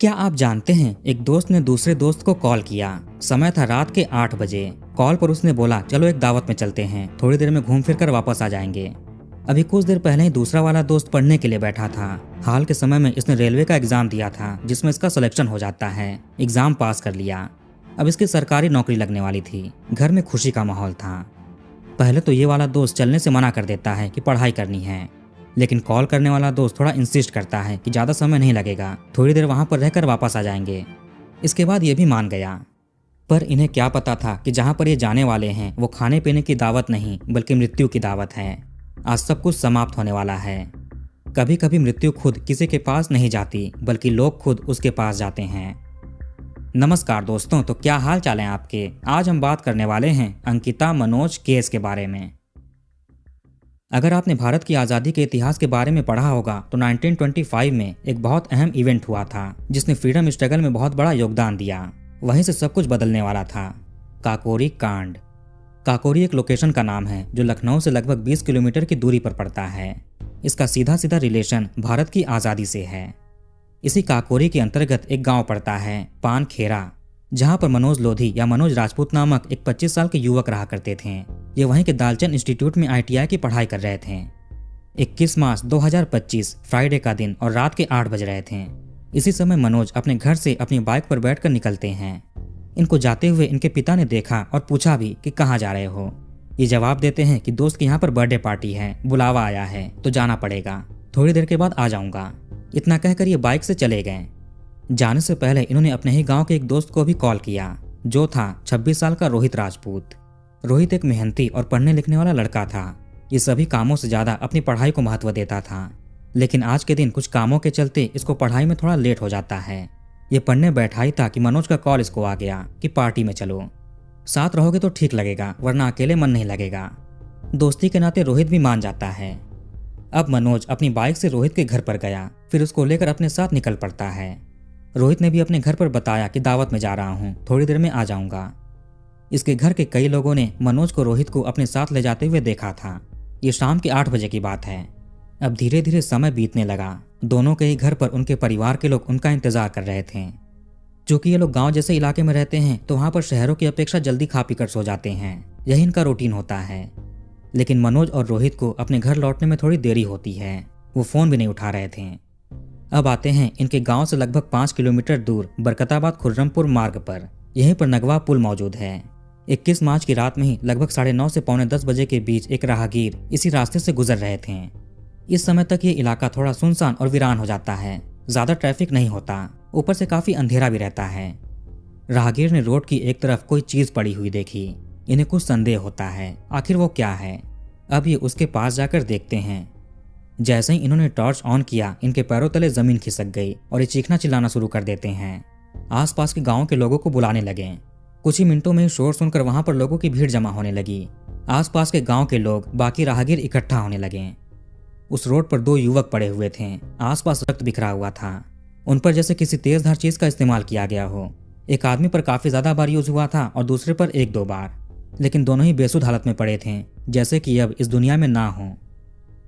क्या आप जानते हैं, एक दोस्त ने दूसरे दोस्त को कॉल किया। समय था रात के 8 बजे। कॉल पर उसने बोला, चलो एक दावत में चलते हैं, थोड़ी देर में घूम फिर कर वापस आ जाएंगे। अभी कुछ देर पहले ही दूसरा वाला दोस्त पढ़ने के लिए बैठा था। हाल के समय में इसने रेलवे का एग्जाम दिया था, जिसमें इसका सिलेक्शन हो जाता है। एग्जाम पास कर लिया। अब इसकी सरकारी नौकरी लगने वाली थी। घर में खुशी का माहौल था। पहले तो ये वाला दोस्त चलने से मना कर देता है कि पढ़ाई करनी है, लेकिन कॉल करने वाला दोस्त थोड़ा इंसिस्ट करता है कि ज़्यादा समय नहीं लगेगा, थोड़ी देर वहाँ पर रहकर वापस आ जाएंगे। इसके बाद ये भी मान गया। पर इन्हें क्या पता था कि जहाँ पर ये जाने वाले हैं वो खाने पीने की दावत नहीं बल्कि मृत्यु की दावत है। आज सब कुछ समाप्त होने वाला है। कभी कभी मृत्यु खुद किसी के पास नहीं जाती, बल्कि लोग खुद उसके पास जाते हैं। नमस्कार दोस्तों, तो क्या हाल चाल है आपके। आज हम बात करने वाले हैं अंकिता मनोज केस के बारे में। अगर आपने भारत की आज़ादी के इतिहास के बारे में पढ़ा होगा तो 1925 में एक बहुत अहम इवेंट हुआ था, जिसने फ्रीडम स्ट्रगल में बहुत बड़ा योगदान दिया। वहीं से सब कुछ बदलने वाला था। काकोरी कांड। काकोरी एक लोकेशन का नाम है जो लखनऊ से लगभग 20 किलोमीटर की दूरी पर पड़ता है। इसका सीधा सीधा रिलेशन भारत की आज़ादी से है। इसी काकोरी के अंतर्गत एक गाँव पड़ता है, पानखेरा, जहाँ पर मनोज लोधी या मनोज राजपूत नामक एक 25 साल के युवक रहा करते थे। ये वहीं के दालचंद इंस्टीट्यूट में ITI की पढ़ाई कर रहे थे। 21 मार्च 2025 फ्राइडे का दिन और रात के 8 बज रहे थे। इसी समय मनोज अपने घर से अपनी बाइक पर बैठकर निकलते हैं। इनको जाते हुए इनके पिता ने देखा और पूछा भी कि कहाँ जा रहे हो। ये जवाब देते हैं कि दोस्त के यहाँ पर बर्थडे पार्टी है, बुलावा आया है तो जाना पड़ेगा, थोड़ी देर के बाद आ जाऊंगा। इतना कहकर ये बाइक से चले गए। जाने से पहले इन्होंने अपने ही गांव के एक दोस्त को भी कॉल किया, जो था 26 साल का रोहित राजपूत। रोहित एक मेहनती और पढ़ने लिखने वाला लड़का था। ये सभी कामों से ज़्यादा अपनी पढ़ाई को महत्व देता था, लेकिन आज के दिन कुछ कामों के चलते इसको पढ़ाई में थोड़ा लेट हो जाता है। ये पढ़ने बैठा ही था कि मनोज का कॉल इसको आ गया कि पार्टी में चलो, साथ रहोगे तो ठीक लगेगा, वरना अकेले मन नहीं लगेगा। दोस्ती के नाते रोहित भी मान जाता है। अब मनोज अपनी बाइक से रोहित के घर पर गया, फिर उसको लेकर अपने साथ निकल पड़ता है। रोहित ने भी अपने घर पर बताया कि दावत में जा रहा हूँ, थोड़ी देर में आ जाऊंगा। इसके घर के कई लोगों ने मनोज को रोहित को अपने साथ ले जाते हुए देखा था। ये शाम के 8 बजे की बात है। अब धीरे धीरे समय बीतने लगा। दोनों के ही घर पर उनके परिवार के लोग उनका इंतजार कर रहे थे। चूंकि ये लोग गांव जैसे इलाके में रहते हैं तो वहां पर शहरों की अपेक्षा जल्दी खा पी कर सो जाते हैं। यही इनका रूटीन होता है। लेकिन मनोज और रोहित को अपने घर लौटने में थोड़ी देरी होती है। वो फोन भी नहीं उठा रहे थे। अब आते हैं इनके गांव से लगभग 5 किलोमीटर दूर बरकताबाद खुर्रमपुर मार्ग पर। यहीं पर नगवा पुल मौजूद है। 21 मार्च की रात में ही लगभग 9:30 से 9:45 बजे के बीच एक राहगीर इसी रास्ते से गुजर रहे थे। इस समय तक ये इलाका थोड़ा सुनसान और वीरान हो जाता है। ज्यादा ट्रैफिक नहीं होता, ऊपर से काफी अंधेरा भी रहता है। राहगीर ने रोड की एक तरफ कोई चीज पड़ी हुई देखी। इन्हें कुछ संदेह होता है, आखिर वो क्या है। अब ये उसके पास जाकर देखते हैं। जैसे ही इन्होंने टॉर्च ऑन किया, इनके पैरों तले जमीन खिसक गई और ये चीखना चिल्लाना शुरू कर देते हैं। आसपास के गांव के लोगों को बुलाने लगे। कुछ ही मिनटों में ही शोर सुनकर वहां पर लोगों की भीड़ जमा होने लगी। आसपास के गांव के लोग, बाकी राहगीर इकट्ठा होने लगे। उस रोड पर 2 युवक पड़े हुए थे। आसपास रक्त बिखरा हुआ था। उन पर जैसे किसी तेजधार चीज का इस्तेमाल किया गया हो। एक आदमी पर काफी ज्यादा बार यूज हुआ था और दूसरे पर 1-2 बार, लेकिन दोनों ही बेसुध हालत में पड़े थे, जैसे कि अब इस दुनिया में ना हो।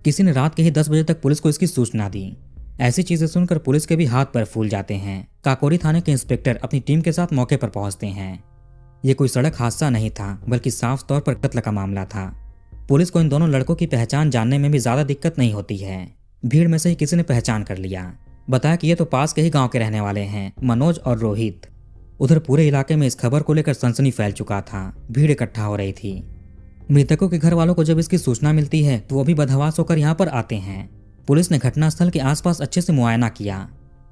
किसी ने रात के ही 10 बजे तक पुलिस को इसकी सूचना दी। ऐसी चीजें सुनकर पुलिस के भी हाथ पैर फूल जाते हैं। काकोरी थाने के इंस्पेक्टर अपनी टीम के साथ मौके पर पहुंचते हैं। ये कोई सड़क हादसा नहीं था, बल्कि साफ तौर पर कत्ल का मामला था। पुलिस को इन दोनों लड़कों की पहचान जानने में भी ज्यादा दिक्कत नहीं होती है। भीड़ में से ही किसी ने पहचान कर लिया। बताया कि ये तो पास के ही गांव के रहने वाले हैं, मनोज और रोहित। उधर पूरे इलाके में इस खबर को लेकर सनसनी फैल चुका था। भीड़ इकट्ठा हो रही थी। मृतकों के घर वालों को जब इसकी सूचना मिलती है तो वो भी बदहवास होकर यहाँ पर आते हैं। पुलिस ने घटनास्थल के आसपास अच्छे से मुआयना किया।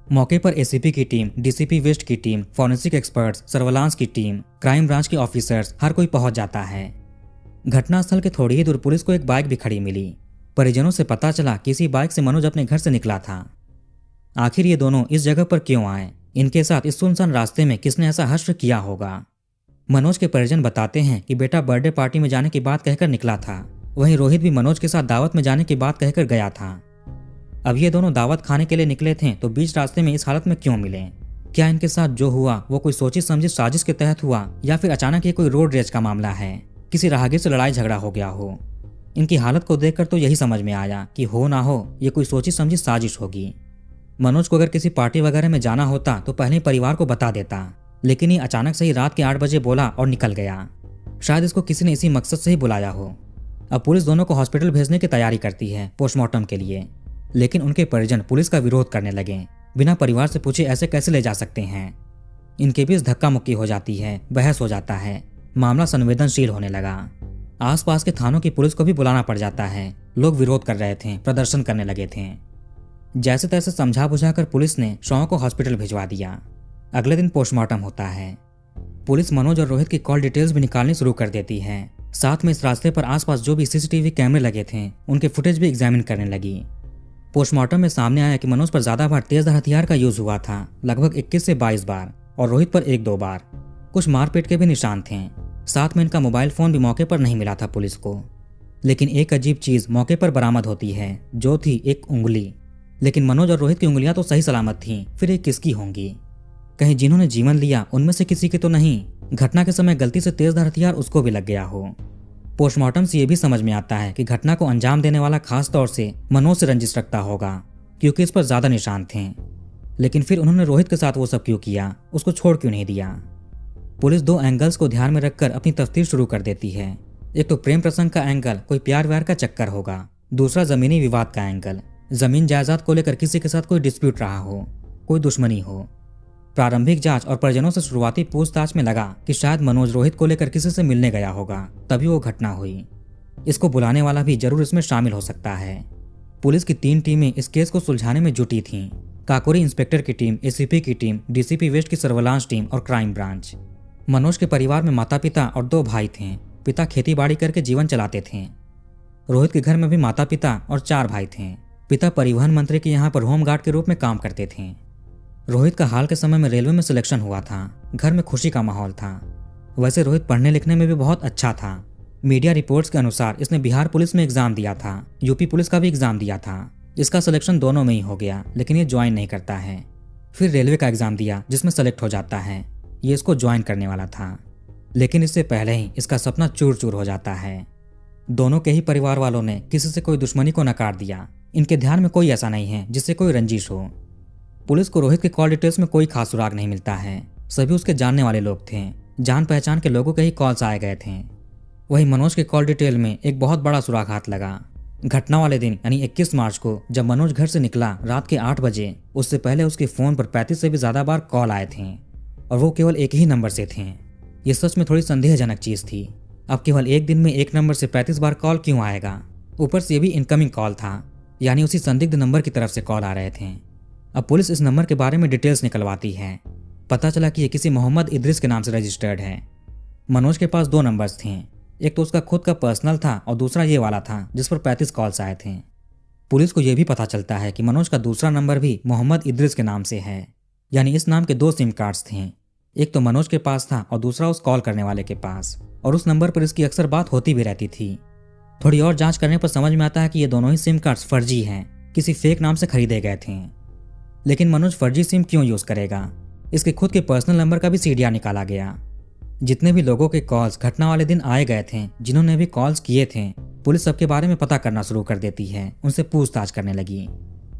मौके पर ACP की टीम, DCP वेस्ट की टीम, फॉरेंसिक एक्सपर्ट्स, सर्विलांस की टीम, क्राइम ब्रांच के ऑफिसर्स, हर कोई पहुंच जाता है। घटनास्थल के थोड़ी ही दूर पुलिस को एक बाइक भी खड़ी मिली। परिजनों से पता चला कि इसी बाइक से मनोज अपने घर से निकला था। आखिर ये दोनों इस जगह पर क्यों आए? इनके साथ इस सुनसान रास्ते में किसने ऐसा हश्र किया होगा? मनोज के परिजन बताते हैं कि बेटा बर्थडे पार्टी में जाने की बात कहकर निकला था। वहीं रोहित भी मनोज के साथ दावत में जाने की बात कहकर गया था। अब ये दोनों दावत खाने के लिए निकले थे तो बीच रास्ते में इस हालत में क्यों मिले? क्या इनके साथ जो हुआ वो कोई सोची समझी साजिश के तहत हुआ, या फिर अचानक ये कोई रोड रेज का मामला है, किसी राहगीर से लड़ाई झगड़ा हो गया हो? इनकी हालत को देखकर तो यही समझ में आया कि हो ना हो ये कोई सोची समझी साजिश होगी। मनोज को अगर किसी पार्टी वगैरह में जाना होता तो पहले ही परिवार को बता देता, लेकिन ये अचानक से ही रात के 8 बजे बोला और निकल गया। शायद इसको किसी ने इसी मकसद से ही बुलाया हो। अब पुलिस दोनों को हॉस्पिटल भेजने की तैयारी करती है पोस्टमार्टम के लिए, लेकिन उनके परिजन पुलिस का विरोध करने लगे। बिना परिवार से पूछे ऐसे कैसे ले जा सकते हैं। इनके बीच धक्का मुक्की हो जाती है, बहस हो जाता है, मामला संवेदनशील होने लगा। आसपास के थानों की पुलिस को भी बुलाना पड़ जाता है। लोग विरोध कर रहे थे, प्रदर्शन करने लगे थे। जैसे तैसे समझा बुझाकर पुलिस ने शव को हॉस्पिटल भिजवा दिया। अगले दिन पोस्टमार्टम होता है। पुलिस मनोज और रोहित की कॉल डिटेल्स भी निकालनी शुरू कर देती है। साथ में इस रास्ते पर आसपास जो भी सीसीटीवी कैमरे लगे थे उनके फुटेज भी एग्जामिन करने लगी। पोस्टमार्टम में सामने आया कि मनोज पर ज्यादा बार तेजधार हथियार का यूज हुआ था, लगभग 21 से 22 बार, और रोहित पर 1-2 बार। कुछ मारपीट के भी निशान थे। साथ में इनका मोबाइल फोन भी मौके पर नहीं मिला था पुलिस को। लेकिन एक अजीब चीज मौके पर बरामद होती है, जो थी एक उंगली। लेकिन मनोज और रोहित की उंगलियां तो सही सलामत थीं, फिर ये किसकी होंगी? कहीं जिन्होंने जीवन लिया उनमें से किसी की तो नहीं? घटना के समय गलती से तेजधार हथियार उसको भी लग गया हो। पोस्टमार्टम से ये भी समझ में आता है कि घटना को अंजाम देने वाला खास तौर से मनोज से रंजिश रखता होगा, क्योंकि इस पर ज्यादा निशान थे। लेकिन फिर उन्होंने रोहित के साथ वो सब क्यों किया? उसको छोड़ क्यों नहीं दिया? पुलिस 2 एंगल्स को ध्यान में रखकर अपनी तफ्तीश शुरू कर देती है। एक तो प्रेम प्रसंग का एंगल, कोई प्यार व्यार का चक्कर होगा। दूसरा जमीनी विवाद का एंगल, जमीन जायदाद को लेकर किसी के साथ कोई डिस्प्यूट रहा हो, कोई दुश्मनी हो। प्रारंभिक जांच और परिजनों से शुरुआती पूछताछ में लगा कि शायद मनोज रोहित को लेकर किसी से मिलने गया होगा, तभी वो घटना हुई। इसको बुलाने वाला भी जरूर इसमें शामिल हो सकता है। पुलिस की 3 टीमें इस केस को सुलझाने में जुटी थीं। काकोरी इंस्पेक्टर की टीम, एसीपी की टीम, डीसीपी वेस्ट की सर्विलांस टीम और क्राइम ब्रांच। मनोज के परिवार में माता पिता और 2 भाई थे। पिता खेती बाड़ी करके जीवन चलाते थे। रोहित के घर में भी माता पिता और 4 भाई थे। पिता परिवहन मंत्री के यहाँ पर होमगार्ड के रूप में काम करते थे। रोहित का हाल के समय में रेलवे में सिलेक्शन हुआ था। घर में खुशी का माहौल था। वैसे रोहित पढ़ने लिखने में भी बहुत अच्छा था। मीडिया रिपोर्ट्स के अनुसार इसने बिहार पुलिस में एग्जाम दिया था, यूपी पुलिस का भी एग्जाम दिया था। इसका सिलेक्शन दोनों में ही हो गया, लेकिन ये ज्वाइन नहीं करता है। फिर रेलवे का एग्जाम दिया जिसमें सेलेक्ट हो जाता है। ये इसको ज्वाइन करने वाला था, लेकिन इससे पहले ही इसका सपना चूर चूर हो जाता है। दोनों के ही परिवार वालों ने किसी से कोई दुश्मनी को नकार दिया। इनके ध्यान में कोई ऐसा नहीं है जिससे कोई रंजिश हो। पुलिस को रोहित के कॉल डिटेल्स में कोई खास सुराग नहीं मिलता है। सभी उसके जानने वाले लोग थे। जान पहचान के लोगों के ही कॉल्स आए गए थे। वही मनोज के कॉल डिटेल में एक बहुत बड़ा सुराग हाथ लगा। घटना वाले दिन यानी 21 मार्च को जब मनोज घर से निकला रात के 8 बजे, उससे पहले उसके फोन पर 35 से भी ज्यादा बार कॉल आए थे, और वो केवल एक ही नंबर से थे। ये सच में थोड़ी संदेहजनक चीज थी। अब केवल एक दिन में एक नंबर से 35 बार कॉल क्यों आएगा? ऊपर से ये भी इनकमिंग कॉल था, यानी उसी संदिग्ध नंबर की तरफ से कॉल आ रहे थे। अब पुलिस इस नंबर के बारे में डिटेल्स निकलवाती है। पता चला कि ये किसी मोहम्मद इद्रिस के नाम से रजिस्टर्ड है। मनोज के पास 2 नंबर्स थे। एक तो उसका खुद का पर्सनल था और दूसरा ये वाला था जिस पर 35 कॉल्स आए थे। पुलिस को यह भी पता चलता है कि मनोज का दूसरा नंबर भी मोहम्मद इद्रिस के नाम से है, यानी इस नाम के 2 सिम कार्ड्स थे। एक तो मनोज के पास था और दूसरा उस कॉल करने वाले के पास, और उस नंबर पर इसकी अक्सर बात होती भी रहती थी। थोड़ी और जांच करने पर समझ में आता है कि ये दोनों ही सिम कार्ड्स फर्जी हैं, किसी फेक नाम से खरीदे गए थे। लेकिन मनोज फर्जी सिम क्यों यूज करेगा? इसके खुद के पर्सनल नंबर का भी सीडीआर निकाला गया। जितने भी लोगों के कॉल्स घटना वाले दिन आए गए थे, जिन्होंने भी कॉल्स किए थे, पुलिस सबके बारे में पता करना शुरू कर देती है, उनसे पूछताछ करने लगी।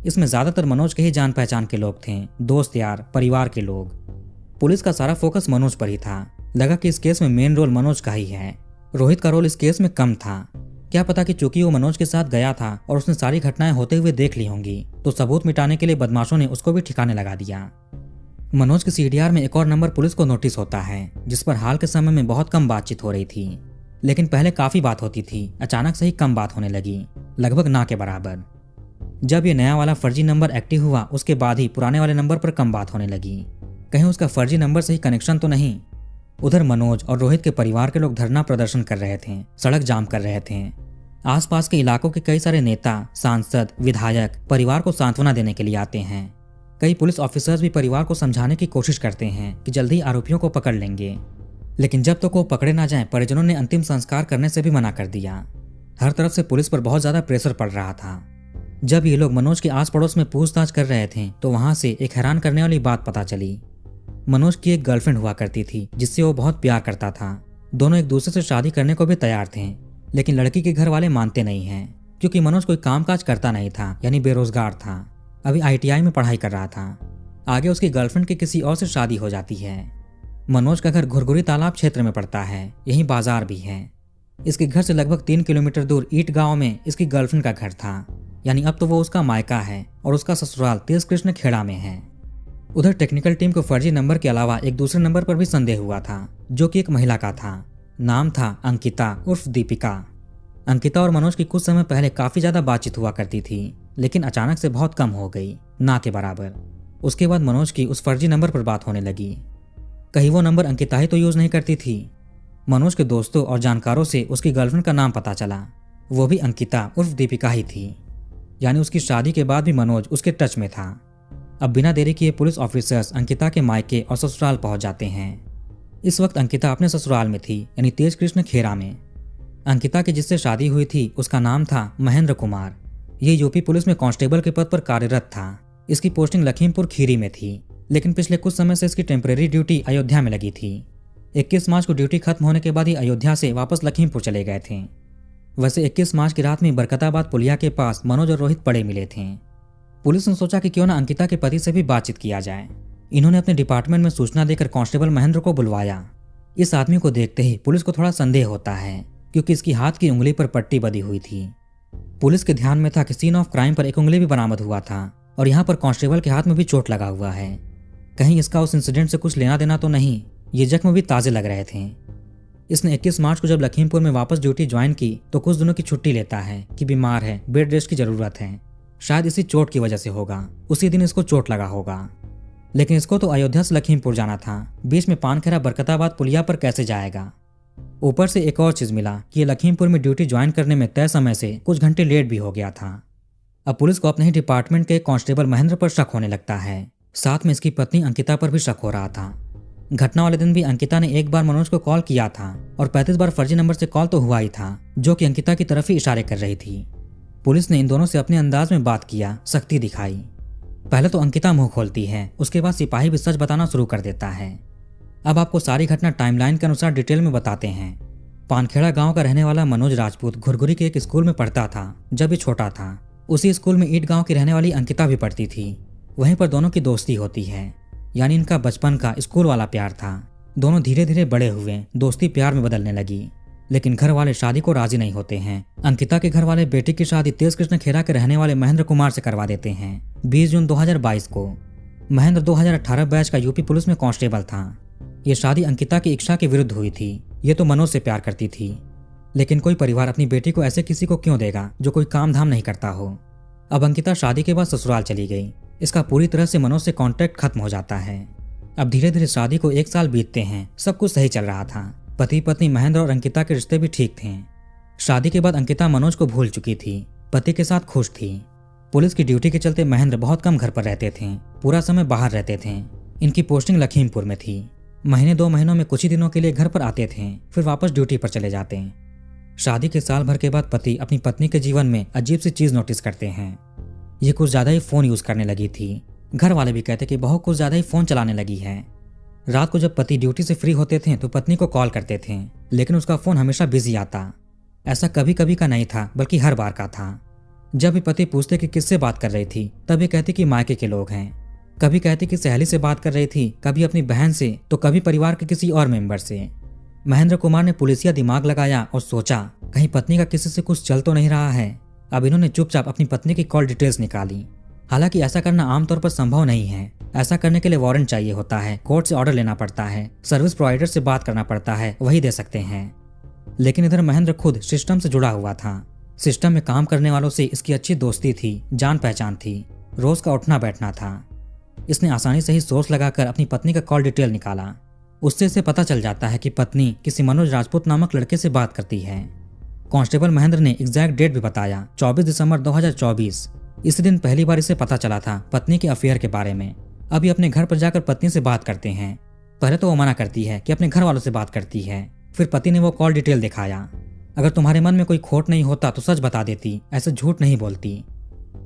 इसमें ज्यादातर मनोज के ही जान पहचान के लोग थे, दोस्त यार, परिवार के लोग। पुलिस का सारा फोकस मनोज पर ही था। लगा कि इस केस में मेन रोल मनोज का ही है। रोहित का रोल इस केस में कम था। क्या पता कि चूंकि वो मनोज के साथ गया था और उसने सारी घटनाएं होते हुए देख ली होंगी, तो सबूत मिटाने के लिए बदमाशों ने उसको भी ठिकाने लगा दिया। मनोज के सीडीआर में एक और नंबर पुलिस को नोटिस होता है, जिस पर हाल के समय में बहुत कम बातचीत हो रही थी। लेकिन पहले काफी बात होती थी, अचानक से ही कम बात होने लगी, लगभग ना के बराबर। जब ये नया वाला फर्जी नंबर एक्टिव हुआ, उसके बाद ही पुराने वाले नंबर पर कम बात होने लगी। कहीं उसका फर्जी नंबर से ही कनेक्शन तो नहीं। उधर मनोज और रोहित के परिवार के लोग धरना प्रदर्शन कर रहे थे, सड़क जाम कर रहे थे। आसपास के इलाकों के कई सारे नेता, सांसद, विधायक परिवार को सांत्वना देने के लिए आते हैं। कई पुलिस ऑफिसर्स भी परिवार को समझाने की कोशिश करते हैं कि जल्दी आरोपियों को पकड़ लेंगे, लेकिन जब तक वो पकड़े ना जाएं, परिजनों ने अंतिम संस्कार करने से भी मना कर दिया। हर तरफ से पुलिस पर बहुत ज्यादा प्रेशर पड़ रहा था। जब ये लोग मनोज के आस पड़ोस में पूछताछ कर रहे थे, तो वहां से एक हैरान करने वाली बात पता चली। मनोज की एक गर्लफ्रेंड हुआ करती थी, जिससे वो बहुत प्यार करता था। दोनों एक दूसरे से शादी करने को भी तैयार थे, लेकिन लड़की के घर वाले मानते नहीं हैं, क्योंकि मनोज कोई कामकाज करता नहीं था, यानी बेरोजगार था। अभी ITI में पढ़ाई कर रहा था। आगे उसकी गर्लफ्रेंड की किसी और से शादी हो जाती है। मनोज का घर घुरघुरी तालाब क्षेत्र में पड़ता है, यहीं बाजार भी है। इसके घर से लगभग 3 किलोमीटर दूर ईट गांव में इसकी गर्लफ्रेंड का घर था, यानी अब तो वो उसका मायका है और उसका ससुराल तेज कृष्ण खेड़ा में है। उधर टेक्निकल टीम को फर्जी नंबर के अलावा एक दूसरे नंबर पर भी संदेह हुआ था, जो कि एक महिला का था। नाम था अंकिता उर्फ दीपिका। अंकिता और मनोज की कुछ समय पहले काफी ज्यादा बातचीत हुआ करती थी, लेकिन अचानक से बहुत कम हो गई, ना के बराबर। उसके बाद मनोज की उस फर्जी नंबर पर बात होने लगी। कहीं वो नंबर अंकिता ही तो यूज नहीं करती थी। मनोज के दोस्तों और जानकारों से उसकी गर्लफ्रेंड का नाम पता चला, वो भी अंकिता उर्फ दीपिका ही थी। यानी उसकी शादी के बाद भी मनोज उसके टच में था। अब बिना देरी किए पुलिस ऑफिसर्स अंकिता के मायके और ससुराल पहुंच जाते हैं। इस वक्त अंकिता अपने ससुराल में थी, यानी तेज कृष्ण खेड़ा में। अंकिता की जिससे शादी हुई थी उसका नाम था महेंद्र कुमार। ये यूपी पुलिस में कांस्टेबल के पद पर कार्यरत था। इसकी पोस्टिंग लखीमपुर खीरी में थी, लेकिन पिछले कुछ समय से इसकी टेम्परेरी ड्यूटी अयोध्या में लगी थी। 21 मार्च को ड्यूटी खत्म होने के बाद ही अयोध्या से वापस लखीमपुर चले गए थे। वैसे 21 मार्च की रात में बरकताबाद पुलिया के पास मनोज और रोहित पड़े मिले थे। पुलिस ने सोचा कि क्यों ना अंकिता के पति से भी बातचीत किया जाए। इन्होंने अपने डिपार्टमेंट में सूचना देकर कांस्टेबल महेंद्र को बुलवाया। इस आदमी को देखते ही पुलिस को थोड़ा संदेह होता है, क्योंकि इसकी हाथ की उंगली पर पट्टी बंधी हुई थी। पुलिस के ध्यान में था कि सीन ऑफ क्राइम पर एक उंगली भी बरामद हुआ था और यहाँ पर कांस्टेबल के हाथ में भी चोट लगा हुआ है। कहीं इसका उस इंसिडेंट से कुछ लेना देना तो नहीं। ये जख्म भी ताजे लग रहे थे। इसने 21 मार्च को जब लखीमपुर में वापस ड्यूटी ज्वाइन की तो कुछ दिनों की छुट्टी लेता है कि बीमार है, बेड रेस्ट की जरूरत है। शायद इसी चोट की वजह से होगा, उसी दिन इसको चोट लगा होगा। लेकिन इसको तो अयोध्या से लखीमपुर जाना था, बीच में पानखेड़ा बरकताबाद पुलिया पर कैसे जाएगा। ऊपर से एक और चीज मिला कि ये लखीमपुर में ड्यूटी ज्वाइन करने में तय समय से कुछ घंटे लेट भी हो गया था। अब पुलिस को अपने ही डिपार्टमेंट के कांस्टेबल महेंद्र पर शक होने लगता है। साथ में इसकी पत्नी अंकिता पर भी शक हो रहा था। घटना वाले दिन भी अंकिता ने एक बार मनोज को कॉल किया था और 35 बार फर्जी नंबर से कॉल तो हुआ ही था, जो कि अंकिता की तरफ ही इशारे कर रही थी। पुलिस ने इन दोनों से अपने अंदाज में बात किया, सख्ती दिखाई। पहले तो अंकिता मुंह खोलती है, उसके बाद सिपाही भी सच बताना शुरू कर देता है। अब आपको सारी घटना टाइमलाइन के अनुसार डिटेल में बताते हैं। पानखेड़ा गांव का रहने वाला मनोज राजपूत घुरघुरी के एक स्कूल में पढ़ता था जब ये छोटा था। उसी स्कूल में ईट गांव की रहने वाली अंकिता भी पढ़ती थी। वहीं पर दोनों की दोस्ती होती है, यानी इनका बचपन का स्कूल वाला प्यार था। दोनों धीरे धीरे बड़े हुए, दोस्ती प्यार में बदलने लगी। लेकिन घर वाले शादी को राजी नहीं होते हैं। अंकिता के घर वाले बेटी की शादी तेज कृष्ण खेड़ा के रहने वाले महेंद्र कुमार से करवा देते हैं 20 जून 2022 को। महेंद्र 2018 बैच का यूपी पुलिस में कांस्टेबल था। ये शादी अंकिता की इच्छा के विरुद्ध हुई थी। ये तो मनोज से प्यार करती थी, लेकिन कोई परिवार अपनी बेटी को ऐसे किसी को क्यों देगा जो कोई काम धाम नहीं करता हो। अब अंकिता शादी के बाद ससुराल चली गई। इसका पूरी तरह से मनोज से कांटेक्ट खत्म हो जाता है। अब धीरे धीरे शादी को 1 साल बीतते हैं। सब कुछ सही चल रहा था। पति पत्नी महेंद्र और अंकिता के रिश्ते भी ठीक थे। शादी के बाद अंकिता मनोज को भूल चुकी थी, पति के साथ खुश थी। पुलिस की ड्यूटी के चलते महेंद्र बहुत कम घर पर रहते थे, पूरा समय बाहर रहते थे। इनकी पोस्टिंग लखीमपुर में थी। महीने 2 महीनों में कुछ ही दिनों के लिए घर पर आते थे, फिर वापस ड्यूटी पर चले जाते। शादी के साल भर के बाद पति अपनी पत्नी के जीवन में अजीब सी चीज नोटिस करते हैं। ये कुछ ज्यादा ही फोन यूज करने लगी थी। घर वाले भी कहते कि बहुत कुछ ज्यादा ही फोन चलाने लगी है। रात को जब पति ड्यूटी से फ्री होते थे तो पत्नी को कॉल करते थे, लेकिन उसका फोन हमेशा बिजी आता। ऐसा कभी कभी का नहीं था, बल्कि हर बार का था। जब भी पति पूछते कि किससे बात कर रही थी, तब ये कहती कि मायके के लोग हैं। कभी कहती कि सहेली से बात कर रही थी, कभी अपनी बहन से, तो कभी परिवार के किसी और मेंबर से। महेंद्र कुमार ने पुलिसिया दिमाग लगाया और सोचा कहीं पत्नी का किसी से कुछ चल तो नहीं रहा है। अब इन्होंने चुपचाप अपनी पत्नी की कॉल डिटेल्स निकाली। हालांकि ऐसा करना आमतौर पर संभव नहीं है। ऐसा करने के लिए वारंट चाहिए होता है, कोर्ट से ऑर्डर लेना पड़ता है, सर्विस प्रोवाइडर से बात करना पड़ता है, वही दे सकते हैं। लेकिन इधर महेंद्र खुद सिस्टम से जुड़ा हुआ था। सिस्टम में काम करने वालों से इसकी अच्छी दोस्ती थी, जान पहचान थी, रोज का उठना बैठना था। इसने आसानी से ही सोर्स लगाकर अपनी पत्नी का कॉल डिटेल निकाला। उससे इसे पता चल जाता है कि पत्नी किसी मनोज राजपूत नामक लड़के से बात करती है। कांस्टेबल महेंद्र ने एग्जैक्ट डेट भी बताया, 24 दिसंबर 2024। इस दिन पहली बार इसे पता चला था पत्नी के अफेयर के बारे में। अभी अपने घर पर जाकर पत्नी से बात करते हैं। पहले तो वो मना करती है कि अपने घर वालों से बात करती है, फिर पति ने वो कॉल डिटेल दिखाया। अगर तुम्हारे मन में कोई खोट नहीं होता तो सच बता देती, ऐसे झूठ नहीं बोलती।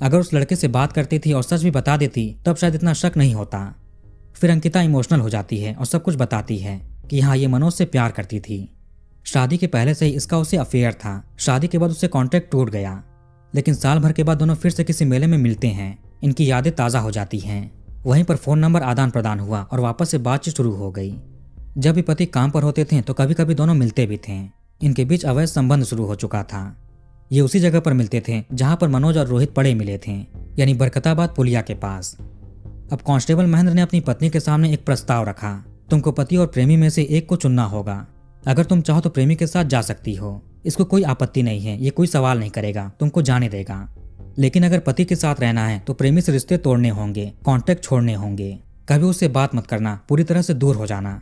अगर उस लड़के से बात करती थी और सच भी बता देती तब शायद इतना शक नहीं होता। फिर अंकिता इमोशनल हो जाती है और सब कुछ बताती है कि हाँ, ये मनोज से प्यार करती थी। शादी के पहले से ही इसका उससे अफेयर था। शादी के बाद उससे कॉन्ट्रैक्ट टूट गया, लेकिन साल भर के बाद दोनों फिर से किसी मेले में मिलते हैं। इनकी यादें ताज़ा हो जाती हैं। वहीं पर फ़ोन नंबर आदान प्रदान हुआ और वापस से बातचीत शुरू हो गई। जब भी पति काम पर होते थे तो कभी कभी दोनों मिलते भी थे। इनके बीच अवैध संबंध शुरू हो चुका था। ये उसी जगह पर मिलते थे जहां पर मनोज और रोहित पड़े मिले थे, यानी बरकताबाद पुलिया के पास। अब कांस्टेबल महेंद्र ने अपनी पत्नी के सामने एक प्रस्ताव रखा। तुमको पति और प्रेमी में से एक को चुनना होगा। अगर तुम चाहो तो प्रेमी के साथ जा सकती हो, इसको कोई आपत्ति नहीं है, ये कोई सवाल नहीं करेगा, तुमको जाने देगा। लेकिन अगर पति के साथ रहना है तो प्रेमी से रिश्ते तोड़ने होंगे, कांटेक्ट छोड़ने होंगे, कभी उससे बात मत करना, पूरी तरह से दूर हो जाना।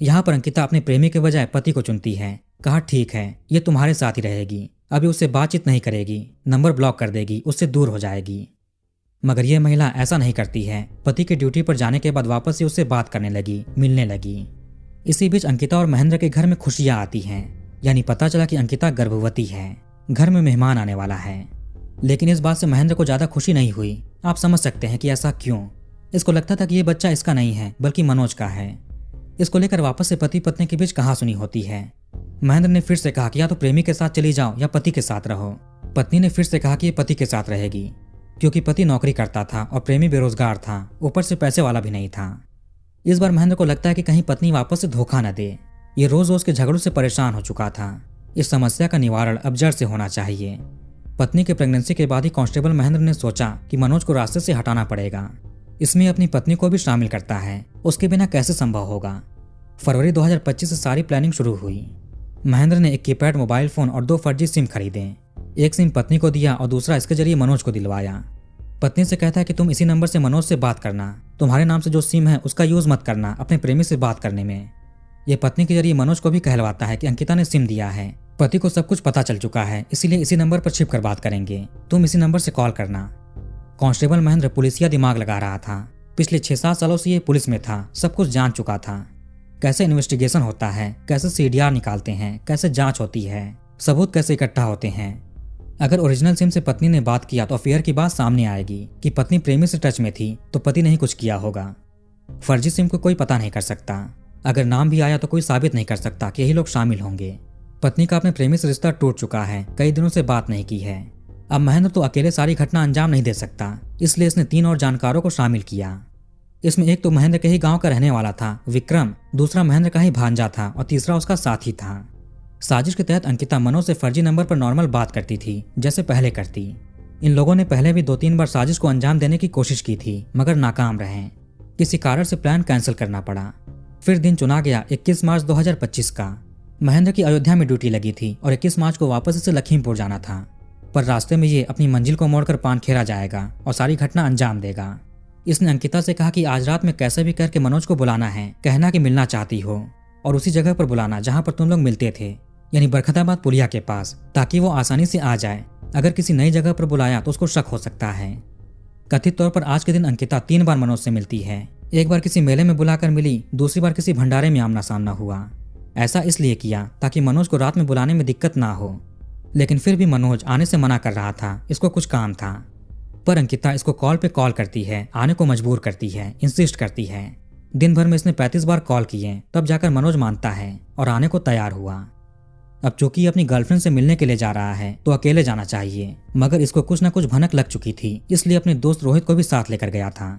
यहाँ पर अंकिता अपने प्रेमी के बजाय पति को चुनती है। कहा ठीक है, ये तुम्हारे साथ ही रहेगी, अभी उससे बातचीत नहीं करेगी, नंबर ब्लॉक कर देगी, उससे दूर हो जाएगी। मगर यह महिला ऐसा नहीं करती है। पति के ड्यूटी पर जाने के बाद वापस से उससे बात करने लगी, मिलने लगी। इसी बीच अंकिता और महेंद्र के घर में खुशियां आती हैं, यानी पता चला कि अंकिता गर्भवती है, घर में मेहमान आने वाला है। लेकिन इस बात से महेंद्र को ज्यादा खुशी नहीं हुई। आप समझ सकते हैं कि ऐसा क्यों। इसको लगता था कि ये बच्चा इसका नहीं है बल्कि मनोज का है। इसको लेकर वापस से पति पत्नी के बीच कहासुनी होती है। महेंद्र ने फिर से कहा कि या तो प्रेमी के साथ चली जाओ या पति के साथ रहो। पत्नी ने फिर से कहा कि ये पति के साथ रहेगी, क्योंकि पति नौकरी करता था और प्रेमी बेरोजगार था, ऊपर से पैसे वाला भी नहीं था। इस बार महेंद्र को लगता है कि कहीं पत्नी वापस से धोखा न दे। ये रोज रोज के झगड़ों से परेशान हो चुका था। इस समस्या का निवारण अब जड़ से होना चाहिए। पत्नी के प्रेगनेंसी के बाद ही कांस्टेबल महेंद्र ने सोचा कि मनोज को रास्ते से हटाना पड़ेगा। इसमें अपनी पत्नी को भी शामिल करता है, उसके बिना कैसे संभव होगा। फरवरी 2025 से सारी प्लानिंग शुरू हुई। महेंद्र ने एक कीपैड मोबाइल फोन और 2 फर्जी सिम खरीदे। एक सिम पत्नी को दिया और दूसरा इसके जरिए मनोज को दिलवाया। पत्नी से कहता है कि तुम इसी नंबर से मनोज से बात करना, तुम्हारे नाम से जो सिम है उसका यूज मत करना अपने प्रेमी से बात करने में। ये पत्नी के जरिए मनोज को भी कहलवाता है कि अंकिता ने सिम दिया है, पति को सब कुछ पता चल चुका है, इसीलिए इसी नंबर पर छिप कर बात करेंगे, तुम इसी नंबर से कॉल करना। कांस्टेबल महेंद्र पुलिसिया दिमाग लगा रहा था। पिछले 6-7 सालों से ये पुलिस में था, सब कुछ जान चुका था। कैसे इन्वेस्टिगेशन होता है, कैसे सीडीआर निकालते हैं, कैसे जांच होती है, सबूत कैसे इकट्ठा होते हैं। अगर ओरिजिनल सिम से पत्नी ने बात किया तो अफेयर की बात सामने आएगी कि पत्नी प्रेमी से टच में थी तो पति ने ही कुछ किया होगा। फर्जी सिम को कोई पता नहीं कर सकता। अगर नाम भी आया तो कोई साबित नहीं कर सकता कि यही लोग शामिल होंगे। पत्नी का अपने प्रेमी से रिश्ता टूट चुका है, कई दिनों से बात नहीं की है। अब महेंद्र तो अकेले सारी घटना अंजाम नहीं दे सकता, इसलिए इसने 3 और जानकारों को शामिल किया। इसमें एक तो महेंद्र के ही गांव का रहने वाला था विक्रम, दूसरा महेंद्र का ही भांजा था और तीसरा उसका साथी था। साजिश के तहत अंकिता मनोज से फर्जी नंबर पर नॉर्मल बात करती थी, जैसे पहले करती। इन लोगों ने पहले भी 2-3 बार साजिश को अंजाम देने की कोशिश की थी, मगर नाकाम रहे। किसी कारण से प्लान कैंसिल करना पड़ा। फिर दिन चुना गया 21 मार्च 2025 का। महेंद्र की अयोध्या में ड्यूटी लगी थी और 21 मार्च को वापस से लखीमपुर जाना था, पर रास्ते में ये अपनी मंजिल को मोड़कर पानखेरा जाएगा और सारी घटना अंजाम देगा। इसने अंकिता से कहा कि आज रात में कैसे भी करके मनोज को बुलाना है, कहना कि मिलना चाहती हो और उसी जगह पर बुलाना जहां पर तुम लोग मिलते थे, यानी बरकताबाद पुलिया के पास, ताकि वो आसानी से आ जाए। अगर किसी नई जगह पर बुलाया तो उसको शक हो सकता है। कथित तौर पर आज के दिन अंकिता 3 बार मनोज से मिलती है। एक बार किसी मेले में बुलाकर मिली, दूसरी बार किसी भंडारे में आमना सामना हुआ। ऐसा इसलिए किया ताकि मनोज को रात में बुलाने में दिक्कत ना हो, लेकिन फिर भी मनोज आने से मना कर रहा था, इसको कुछ काम था। पर अंकिता इसको कॉल पे कॉल करती है, आने को मजबूर करती है, इंसिस्ट करती है। दिन भर में इसने 35 बार कॉल किए, तब जाकर मनोज मानता है और आने को तैयार हुआ। अब चूंकि अपनी गर्लफ्रेंड से मिलने के लिए जा रहा है तो अकेले जाना चाहिए, मगर इसको कुछ न कुछ भनक लग चुकी थी, इसलिए अपने दोस्त रोहित को भी साथ लेकर गया था।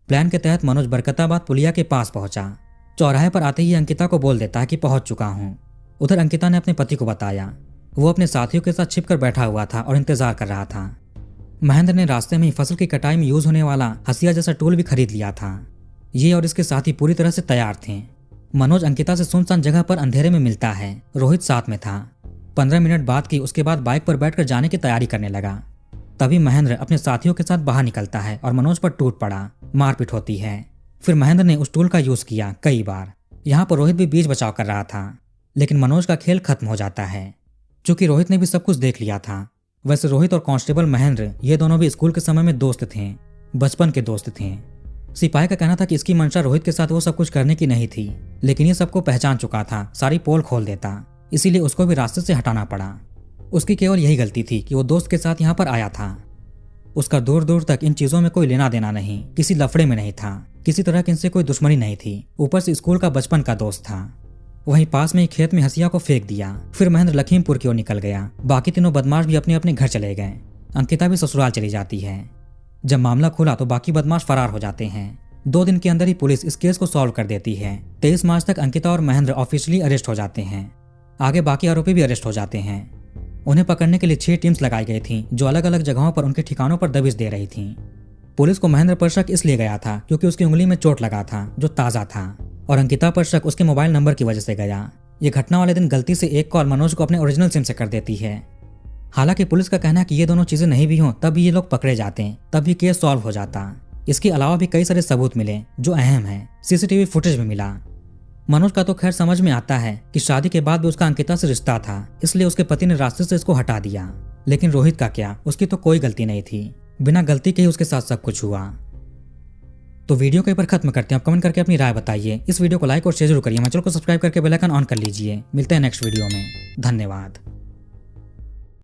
प्लान के तहत मनोज बरकताबाद पुलिया के पास पहुंचा। चौराहे पर आते ही अंकिता को बोल देता है कि पहुंच चुका हूं। उधर अंकिता ने अपने पति को बताया। वो अपने साथियों के साथ छिपकर बैठा हुआ था और इंतजार कर रहा था। महेंद्र ने रास्ते में ही फसल की कटाई में यूज होने वाला हसिया जैसा टूल भी खरीद लिया था। ये और इसके साथी पूरी तरह से तैयार थे। मनोज अंकिता से सुनसान जगह पर अंधेरे में मिलता है। रोहित साथ में था। 15 मिनट बात की, उसके बाद बाइक पर बैठकर जाने की तैयारी करने लगा। तभी महेंद्र अपने साथियों के साथ बाहर निकलता है और मनोज पर टूट पड़ा। मारपीट होती है। फिर महेंद्र ने उस टूल का यूज किया कई बार। यहाँ पर रोहित भी बीच बचाव कर रहा था, लेकिन मनोज का खेल खत्म हो जाता है। चूंकि रोहित ने भी सब कुछ देख लिया था। वैसे रोहित और कांस्टेबल महेंद्र ये दोनों भी स्कूल के समय में दोस्त थे, बचपन के दोस्त थे। सिपाही का कहना था कि इसकी मंशा रोहित के साथ वो सब कुछ करने की नहीं थी, लेकिन ये सबको पहचान चुका था, सारी पोल खोल देता, इसीलिए उसको भी रास्ते से हटाना पड़ा। उसकी केवल यही गलती थी कि वो दोस्त के साथ यहाँ पर आया था। उसका दूर दूर तक इन चीजों में कोई लेना देना नहीं, किसी लफड़े में नहीं था, किसी तरह की इनसे कोई दुश्मनी नहीं थी। ऊपर से स्कूल का बचपन का दोस्त था। वहीं पास में ही खेत में हसिया को फेंक दिया। फिर महेंद्र लखीमपुर की ओर निकल गया। बाकी तीनों बदमाश भी अपने अपने घर चले गए। अंकिता भी ससुराल चली जाती है। जब मामला खुला तो बाकी बदमाश फरार हो जाते हैं। 2 दिन के अंदर ही पुलिस इस केस को सॉल्व कर देती है। 23 मार्च तक अंकिता और महेंद्र ऑफिशियली अरेस्ट हो जाते हैं। आगे बाकी आरोपी भी अरेस्ट हो जाते हैं। उन्हें पकड़ने के लिए 6 टीम्स लगाई गई थीं जो अलग अलग जगहों पर उनके ठिकानों पर दबिश दे रही थीं। पुलिस को महेंद्र पर शक इसलिए गया था क्योंकि उसकी उंगली में चोट लगा था जो ताज़ा था, और अंकिता पर शक उसके मोबाइल नंबर की वजह से गया। ये घटना वाले दिन गलती से एक कॉल मनोज को अपने ओरिजिनल सिम से कर देती है। हालांकि पुलिस का कहना है कि ये दोनों चीजें नहीं भी हों तब भी ये लोग पकड़े जाते हैं, तब भी केस सॉल्व हो जाता। इसके अलावा भी कई सारे सबूत मिले जो अहम हैं। सीसीटीवी फुटेज भी मिला। मनोज का तो खैर समझ में आता है कि शादी के बाद भी उसका अंकिता से रिश्ता था, इसलिए उसके पति ने रास्ते से इसको हटा दिया। लेकिन रोहित का क्या, उसकी तो कोई गलती नहीं थी। बिना गलती के ही उसके साथ सब कुछ हुआ। तो वीडियो को एक बार खत्म करते हैं। आप कमेंट करके अपनी राय बताइए। इस वीडियो को लाइक और शेयर जरूर करिए। चैनल को सब्सक्राइब करके बेल आइकन ऑन कर लीजिए। मिलते हैं नेक्स्ट वीडियो में। धन्यवाद।